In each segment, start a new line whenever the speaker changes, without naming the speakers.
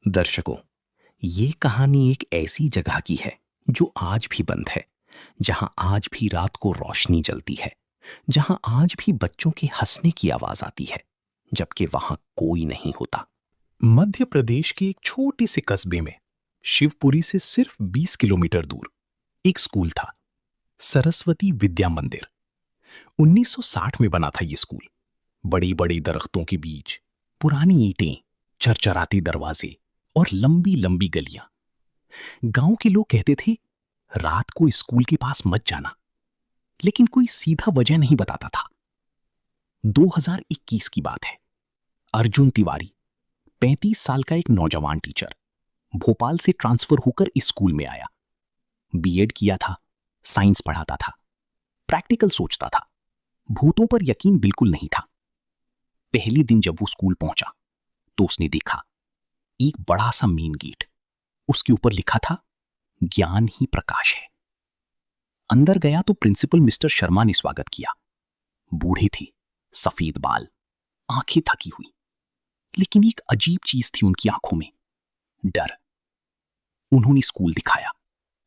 दर्शकों, ये कहानी एक ऐसी जगह की है जो आज भी बंद है, जहां आज भी रात को रोशनी जलती है, जहां आज भी बच्चों के हंसने की आवाज आती है, जबकि वहां कोई नहीं होता।
मध्य प्रदेश के एक छोटे से कस्बे में शिवपुरी से सिर्फ 20 किलोमीटर दूर एक स्कूल था, सरस्वती विद्या मंदिर। 1960 में बना था ये स्कूल। बड़ी बड़ी दरख्तों के बीच, पुरानी ईंटें, चरचराते दरवाजे और लंबी लंबी गलियां। गांव के लोग कहते थे, रात को स्कूल के पास मत जाना, लेकिन कोई सीधा वजह नहीं बताता था। 2021 की बात है। अर्जुन तिवारी, 35 साल का एक नौजवान टीचर, भोपाल से ट्रांसफर होकर इस स्कूल में आया। बीएड किया था, साइंस पढ़ाता था, प्रैक्टिकल सोचता था, भूतों पर यकीन बिल्कुल नहीं था। पहले दिन जब वो स्कूल पहुंचा तो उसने देखा एक बड़ा सा मेन गेट, उसके ऊपर लिखा था, ज्ञान ही प्रकाश है। अंदर गया तो प्रिंसिपल मिस्टर शर्मा ने स्वागत किया। बूढ़े थे, सफेद बाल, आंखें थकी हुई, लेकिन एक अजीब चीज थी उनकी आंखों में, डर। उन्होंने स्कूल दिखाया,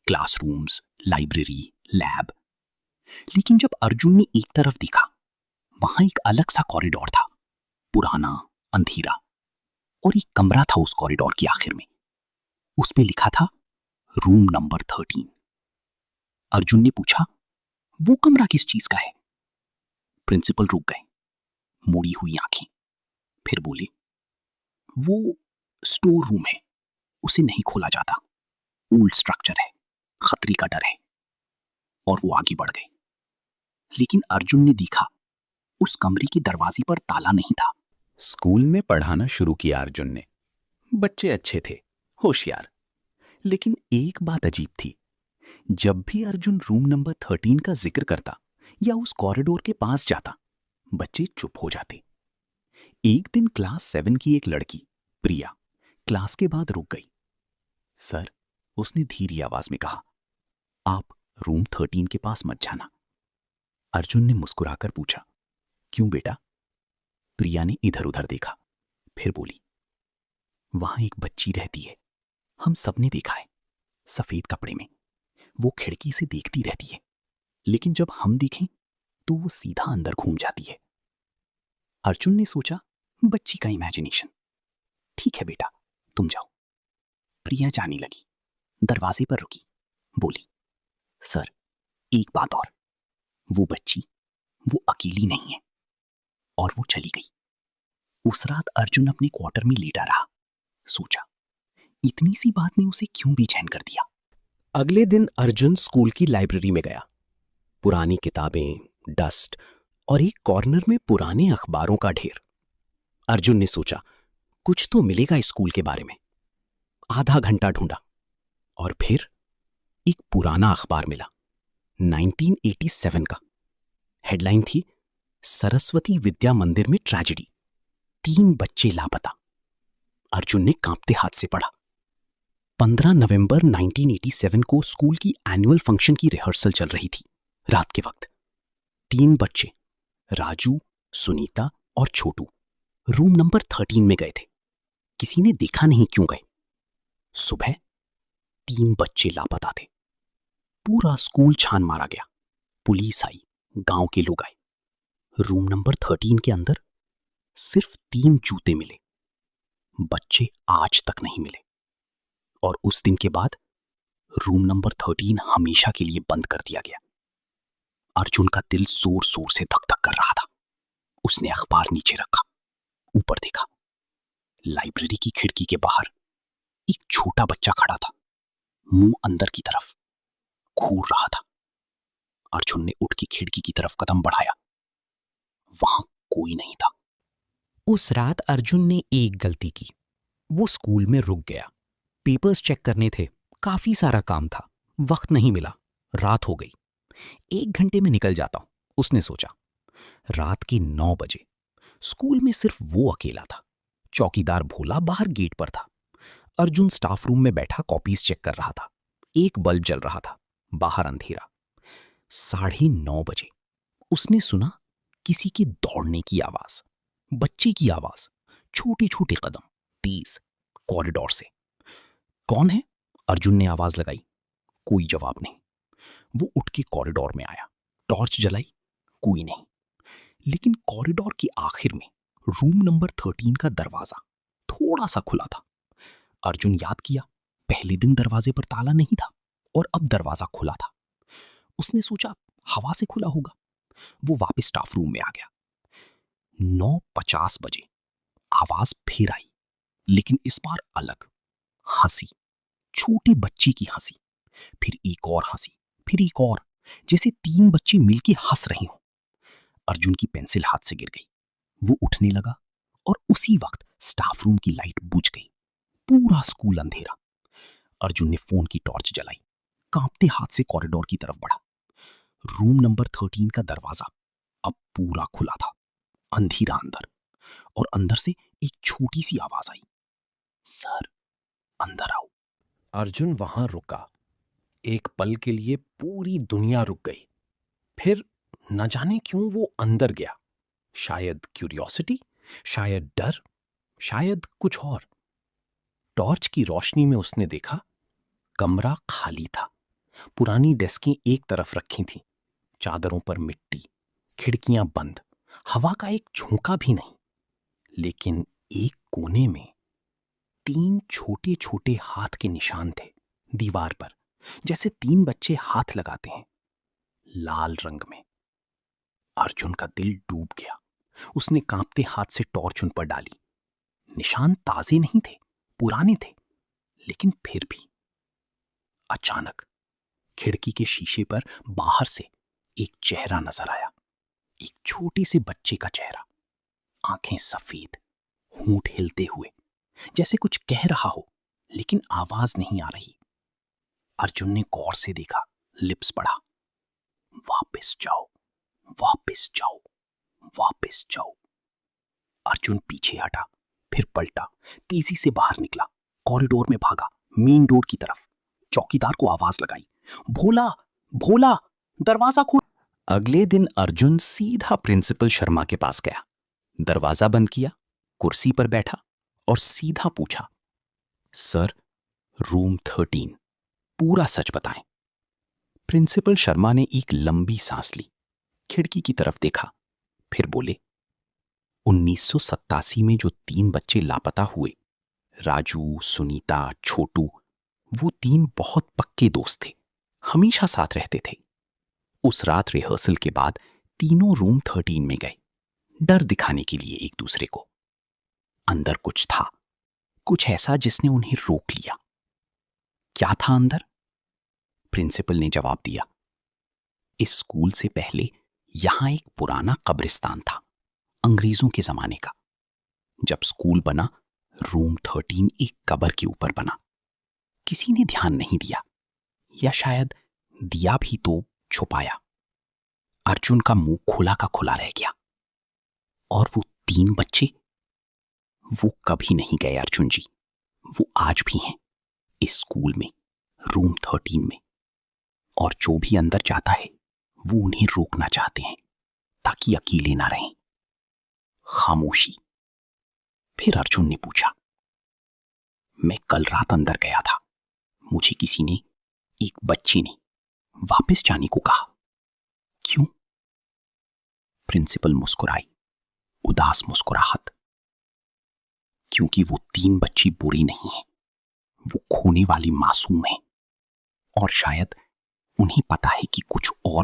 क्लासरूम्स, लाइब्रेरी, लैब। लेकिन जब अर्जुन ने एक तरफ देखा, वहां एक अलग सा कॉरिडोर था, पुराना, अंधेरा, और एक कमरा था उस कॉरिडोर के आखिर में। उस पे लिखा था, रूम नंबर 13। अर्जुन ने पूछा, वो कमरा किस चीज का है? प्रिंसिपल रुक गए, मुड़ी हुई आंखें, फिर बोले, वो स्टोर रूम है, उसे नहीं खोला जाता, ओल्ड स्ट्रक्चर है, खतरे का डर है। और वो आगे बढ़ गए। लेकिन अर्जुन ने देखा, उस कमरे के दरवाजे पर ताला नहीं था।
स्कूल में पढ़ाना शुरू किया अर्जुन ने। बच्चे अच्छे थे, होशियार, लेकिन एक बात अजीब थी। जब भी अर्जुन रूम नंबर 13 का जिक्र करता या उस कॉरिडोर के पास जाता, बच्चे चुप हो जाते। एक दिन क्लास 7 की एक लड़की, प्रिया, क्लास के बाद रुक गई। सर, उसने धीरी आवाज में कहा, आप रूम 13 के पास मत जाना। अर्जुन ने मुस्कुराकर पूछा, क्यों बेटा? प्रिया ने इधर उधर देखा, फिर बोली, वहां एक बच्ची रहती है, हम सबने देखा है, सफेद कपड़े में। वो खिड़की से देखती रहती है, लेकिन जब हम देखें तो वो सीधा अंदर घूम जाती है। अर्जुन ने सोचा, बच्ची का इमेजिनेशन। ठीक है बेटा, तुम जाओ। प्रिया जाने लगी, दरवाजे पर रुकी, बोली, सर, एक बात और, वो बच्ची, वो अकेली नहीं है। और वो चली गई। उस रात अर्जुन अपने क्वार्टर में लेटा रहा, सोचा, इतनी सी बात ने उसे क्यों बेचैन कर दिया।
अगले दिन अर्जुन स्कूल की लाइब्रेरी में गया। पुरानी किताबें, डस्ट और एक कॉर्नर में पुराने अखबारों का ढेर। अर्जुन ने सोचा, कुछ तो मिलेगा इस स्कूल के बारे में। आधा घंटा ढूंढा और फिर एक पुराना अखबार मिला, 1987 का। हेडलाइन थी, सरस्वती विद्या मंदिर में ट्रेजेडी, 3 बच्चे लापता। अर्जुन ने कांपते हाथ से पढ़ा। 15 नवंबर 1987 को स्कूल की एनुअल फंक्शन की रिहर्सल चल रही थी, रात के वक्त। 3 बच्चे, राजू, सुनीता और छोटू, रूम नंबर 13 में गए थे। किसी ने देखा नहीं क्यों गए। सुबह 3 बच्चे लापता थे। पूरा स्कूल छान मारा गया, पुलिस आई, गांव के लोग आए। रूम नंबर 13 के अंदर सिर्फ 3 जूते मिले। बच्चे आज तक नहीं मिले। और उस दिन के बाद रूम नंबर 13 हमेशा के लिए बंद कर दिया गया। अर्जुन का दिल जोर जोर से धक धक कर रहा था। उसने अखबार नीचे रखा, ऊपर देखा। लाइब्रेरी की खिड़की के बाहर एक छोटा बच्चा खड़ा था, मुंह अंदर की तरफ, घूर रहा था। अर्जुन ने उठ के खिड़की की तरफ कदम बढ़ाया। वहां कोई नहीं था। उस रात अर्जुन ने एक गलती की। वो स्कूल में रुक गया। पेपर्स चेक करने थे, काफी सारा काम था, वक्त नहीं मिला, रात हो गई। 1 घंटे में निकल जाता हूं, उसने सोचा। रात के 9 बजे स्कूल में सिर्फ वो अकेला था। चौकीदार भोला बाहर गेट पर था। अर्जुन स्टाफ रूम में बैठा कॉपीज चेक कर रहा था। एक बल्ब जल रहा था, बाहर अंधेरा। 9:30 बजे उसने सुना किसी के दौड़ने की आवाज, बच्चे की आवाज, छोटे छोटे कदम, तेज,
कॉरिडोर से। कौन है? अर्जुन ने आवाज लगाई। कोई जवाब नहीं। वो उठ के कॉरिडोर में आया, टॉर्च जलाई, कोई नहीं। लेकिन कॉरिडोर के आखिर में रूम नंबर 13 का दरवाजा थोड़ा सा खुला था। अर्जुन याद किया, पहले दिन दरवाजे पर ताला नहीं था और अब दरवाजा खुला था। उसने सोचा हवा से खुला होगा। वो वापस स्टाफ रूम में आ गया। 9:50 बजे आवाज फिर आई, लेकिन इस बार अलग। हंसी, छोटी बच्ची की हंसी। फिर एक और हंसी, फिर एक और, जैसे 3 बच्चे मिलके हंस रहे हों। अर्जुन की पेंसिल हाथ से गिर गई। वो उठने लगा और उसी वक्त स्टाफ रूम की लाइट बुझ गई। पूरा स्कूल अंधेरा। अर्जुन ने फोन की टॉर्च जलाई, कांपते हाथ से कॉरिडोर की तरफ बढ़ा। रूम नंबर 13 का दरवाजा अब पूरा खुला था। अंधेरा अंदर, और अंदर से एक छोटी सी आवाज आई, सर अंदर आओ।
अर्जुन वहां रुका। एक पल के लिए पूरी दुनिया रुक गई। फिर न जाने क्यों वो अंदर गया। शायद क्यूरियोसिटी, शायद डर, शायद कुछ और। टॉर्च की रोशनी में उसने देखा कमरा खाली था। पुरानी डेस्कें एक तरफ रखी थीं, चादरों पर मिट्टी, खिड़कियां बंद, हवा का एक झोंका भी नहीं। लेकिन एक कोने में 3 छोटे छोटे हाथ के निशान थे दीवार पर, जैसे 3 बच्चे हाथ लगाते हैं, लाल रंग में। अर्जुन का दिल डूब गया। उसने कांपते हाथ से टॉर्च उन पर डाली। निशान ताजे नहीं थे, पुराने थे, लेकिन फिर भी। अचानक खिड़की के शीशे पर बाहर से एक चेहरा नजर आया। एक छोटे से बच्चे का चेहरा, आंखें सफेद, होंठ हिलते हुए, जैसे कुछ कह रहा हो, लेकिन आवाज नहीं आ रही। अर्जुन ने गौर से देखा, लिप्स पढ़ा, वापस जाओ, वापस जाओ, वापस जाओ। अर्जुन पीछे हटा, फिर पलटा, तेजी से बाहर निकला, कॉरिडोर में भागा, मेन डोर की तरफ। चौकीदार को आवाज लगाई, भोला, भोला, दरवाजा खोल।
अगले दिन अर्जुन सीधा प्रिंसिपल शर्मा के पास गया, दरवाजा बंद किया, कुर्सी पर बैठा और सीधा पूछा, सर, रूम 13, पूरा सच बताएं। प्रिंसिपल शर्मा ने एक लंबी सांस ली, खिड़की की तरफ देखा, फिर बोले, 1987 में जो 3 बच्चे लापता हुए, राजू, सुनीता, छोटू, वो 3 बहुत पक्के दोस्त थे, हमेशा साथ रहते थे। उस रात रिहर्सल के बाद तीनों रूम 13 में गए, डर दिखाने के लिए एक दूसरे को। अंदर कुछ था, कुछ ऐसा जिसने उन्हें रोक लिया। क्या था अंदर? प्रिंसिपल ने जवाब दिया, इस स्कूल से पहले यहां एक पुराना कब्रिस्तान था, अंग्रेजों के जमाने का। जब स्कूल बना, रूम 13 एक कब्र के ऊपर बना। किसी ने ध्यान नहीं दिया, या शायद दिया भी तो छुपाया। अर्जुन का मुंह खुला का खुला रह गया। और वो 3 बच्चे, वो कभी नहीं गए अर्जुन जी। वो आज भी हैं इस स्कूल में, रूम 13 में। और जो भी अंदर जाता है, वो उन्हें रोकना चाहते हैं ताकि अकेले ना रहें। खामोशी। फिर अर्जुन ने पूछा, मैं कल रात अंदर गया था, मुझे किसी ने, एक बच्चे ने, वापस जाने को कहा। क्यों? प्रिंसिपल मुस्कुराई, उदास मुस्कुराहट। क्योंकि वो 3 बच्चे बुरे नहीं हैं, वो खोने वाले मासूम हैं। और शायद उन्हें पता है कि कुछ और